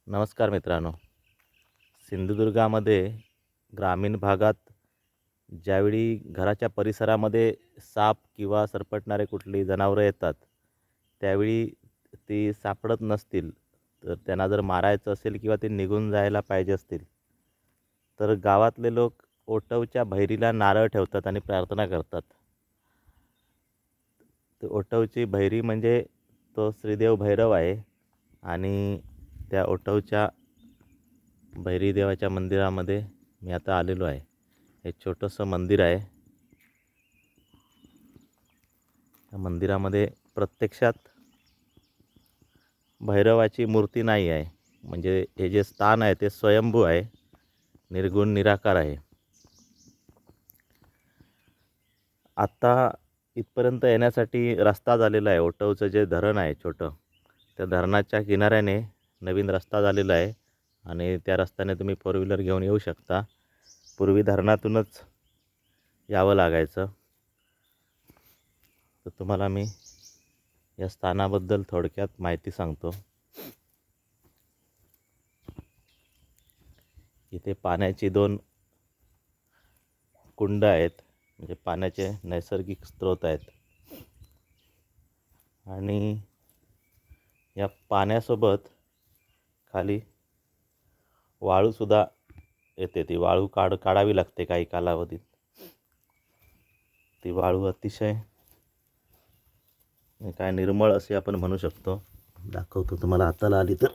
नमस्कार मित्रांनो. सिंधुदुर्गामध्ये ग्रामीण भागात ज्यावेळी घराच्या परिसरामध्ये साप किंवा सरपटणारे कुठली जनावरं येतात, त्यावेळी ती सापडत नसतील, तर त्यांना जर मारायचं असेल किंवा ते निघून जायला पाहिजे असतील, तर गावातले लोक ओटवच्या बहिरीला नारळ ठेवतात आणि प्रार्थना करतात. तर ओटवची बहिरी म्हणजे तो श्रीदेव भैरव आहे आणि त्या ओटवच्या भैरी देवाच्या मंदिरामध्ये मी आता आलेलो आहे. हे छोटंसं मंदिर आहे. त्या मंदिरामध्ये प्रत्यक्षात भैरवाची मूर्ती नाही आहे. म्हणजे हे जे स्थान आहे ते स्वयंभू आहे, निर्गुण निराकार आहे. आत्ता इथपर्यंत येण्यासाठी रस्ता झालेला आहे. ओटवचं जे धरण आहे छोटं, त्या धरणाच्या किनाऱ्याने नवीन रस्ता झालेला आहे आणि त्या रस्त्याने तुम्ही फोर व्हीलर घेऊन येऊ शकता. पूर्वी धरणातूनच यावं लागायचं. तर तुम्हाला मी या स्थानाबद्दल थोडक्यात माहिती सांगतो. इथे पाण्याची 2 कुंड आहेत, म्हणजे पाण्याचे नैसर्गिक स्रोत आहेत. आणि या पाण्यासोबत खाली वाळूसुद्धा येते. ती वाळू काढावी लागते काही कालावधीत. ती वाळू अतिशय काय निर्मळ असे आपण म्हणू शकतो. दाखवतो तुम्हाला हाताला आली तर.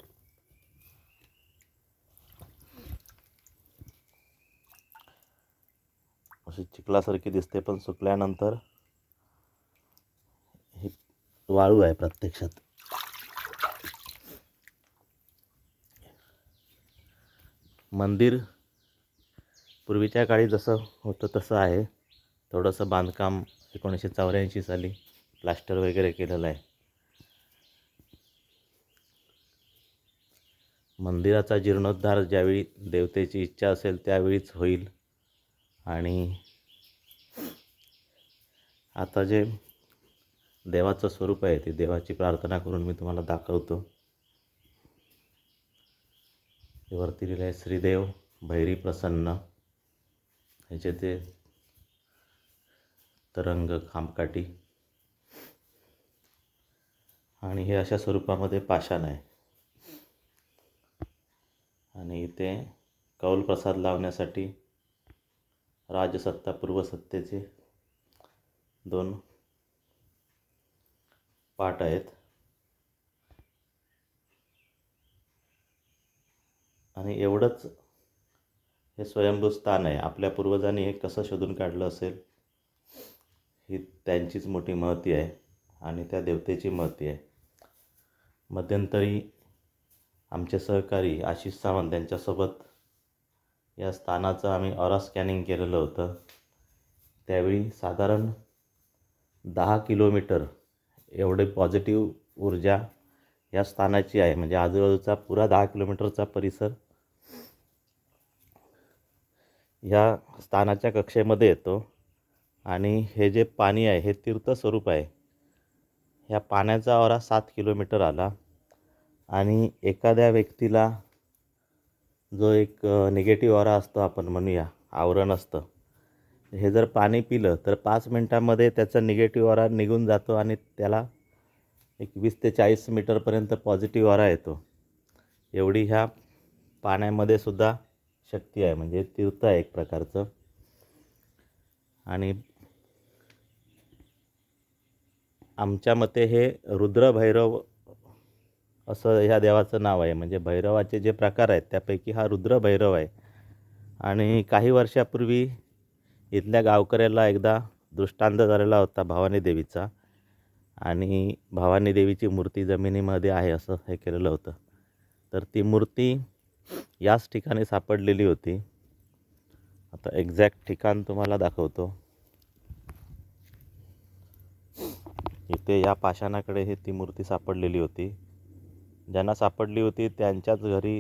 अशी चिखलासारखी दिसते, पण सुकल्यानंतर ही वाळू आहे प्रत्यक्षात. मंदिर पूर्वीच्या काळी जसं होतं तसं आहे. थोडंसं बांधकाम 1984 साली प्लास्टर वगैरे केलेलं आहे. मंदिराचा जीर्णोद्धार ज्यावेळी देवतेची इच्छा असेल त्यावेळीच होईल. आणि आता जे देवाचं स्वरूप आहे ते देवाची प्रार्थना करून मी तुम्हाला दाखवतो. हे वरती लिहिलं आहे श्रीदेव भैरी प्रसन्न. ह्याचे ते तरंग खामकाठी आणि हे अशा स्वरूपामध्ये पाषाण आहे. आणि इथे कौल प्रसाद लावण्यासाठी राजसत्ता पूर्वसत्तेचे 2 पाट आहेत. आणि एवढंच हे स्वयंभू स्थान आहे. आपल्या पूर्वजांनी हे कसं शोधून काढलं असेल, ही त्यांचीच मोठी महती आहे आणि त्या देवतेची महती आहे. मध्यंतरी आमचे सहकारी आशिष सावंत यांच्यासोबत या स्थानाचं आम्ही ऑरा स्कॅनिंग केलेलं होतं. त्यावेळी साधारण 10 किलोमीटर एवढे पॉझिटिव्ह ऊर्जा या स्थानाची आहे. म्हणजे आजूबाजूचा पुरा 10 किलोमीटरचा परिसर ह्या स्थानाच्या कक्षेमध्ये येतो. आणि हे जे पाणी आहे हे तीर्थस्वरूप आहे. ह्या पाण्याचा ऑरा 7 किलोमीटर आला. आणि एखाद्या व्यक्तीला जो एक निगेटिव्ह ऑरा असतो, आपण म्हणूया आवरण असतं, हे जर पाणी पिलं तर 5 मिनटामध्ये त्याचा निगेटिव्ह ऑरा निघून जातो आणि त्याला एक 20 ते 40 मीटरपर्यंत पॉझिटिव्ह ऑरा येतो. एवढी ह्या पाण्यामध्ये सुद्धा शक्ती आहे. म्हणजे तीर्थ आहे एक प्रकारचं. आणि आमच्या मते हे रुद्रभैरव असं ह्या देवाचं नाव आहे. म्हणजे भैरवाचे जे प्रकार आहेत त्यापैकी हा रुद्रभैरव आहे. आणि काही वर्षापूर्वी इथल्या गावकऱ्याला एकदा दृष्टांत झालेला होता भवानी देवीचा. आणि भवानी देवीची मूर्ती जमिनीमध्ये आहे असं हे केलेलं होतं. तर ती मूर्ती याच ठिकाणी सापडलेली होती. आता एक्झॅक्ट ठिकाण तुम्हाला दाखवतो. इथे या पाषाणाकडे हे ती मूर्ती सापडलेली होती. ज्यांना सापडली होती त्यांच्याच घरी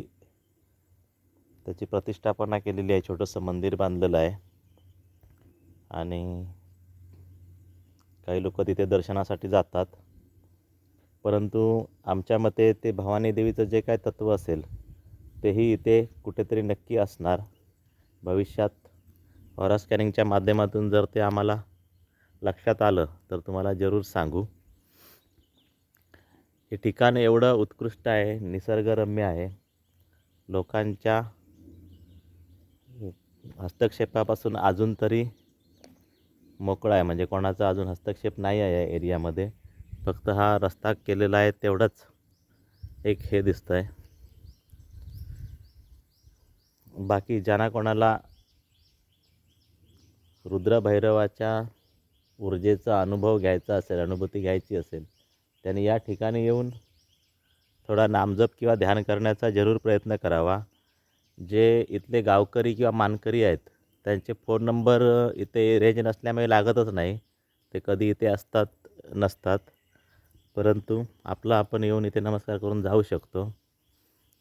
त्याची प्रतिष्ठापना केलेली आहे. छोटंसं मंदिर बांधलेलं आहे. आणि काही लोक तिथे दर्शनासाठी जातात. परंतु आमच्या मते ते भवानी देवीचं जे काय तत्त्व असेल तेही इथे कुठेतरी नक्की असणार. भविष्यात ऑरा स्कॅनिंगच्या माध्यमातून जर ते आम्हाला लक्षात आलं तर तुम्हाला जरूर सांगू. हे ठिकाण एवढं उत्कृष्ट आहे, निसर्गरम्य आहे. लोकांच्या हस्तक्षेपापासून अजून तरी मोकळा आहे, म्हणजे कोणाचा अजून हस्तक्षेप नाही आहे या एरियामध्ये. फक्त हा रस्ता केलेला आहे तेवढंच एक हे दिसतं आहे. बाकी ज्यांना कोणाला रुद्रभैरवाच्या ऊर्जेचा अनुभव घ्यायचा असेल, अनुभूती घ्यायची असेल, त्यांनी या ठिकाणी येऊन थोडा नामजप किंवा ध्यान करण्याचा जरूर प्रयत्न करावा. जे इथले गावकरी किंवा मानकरी आहेत त्यांचे फोन नंबर इथे रेंज नसल्यामुळे लागतच नाही. ते कधी इथे असतात नसतात, परंतु आपलं आपण येऊन इथे नमस्कार करून जाऊ शकतो.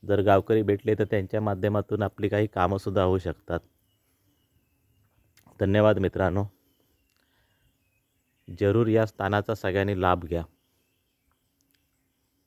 जर गावकरी भेटले तर त्यांच्या माध्यमातून आपली काही कामंसुद्धा होऊ शकतात. धन्यवाद मित्रांनो. जरूर या स्थानाचा सगळ्यांनी लाभ घ्या.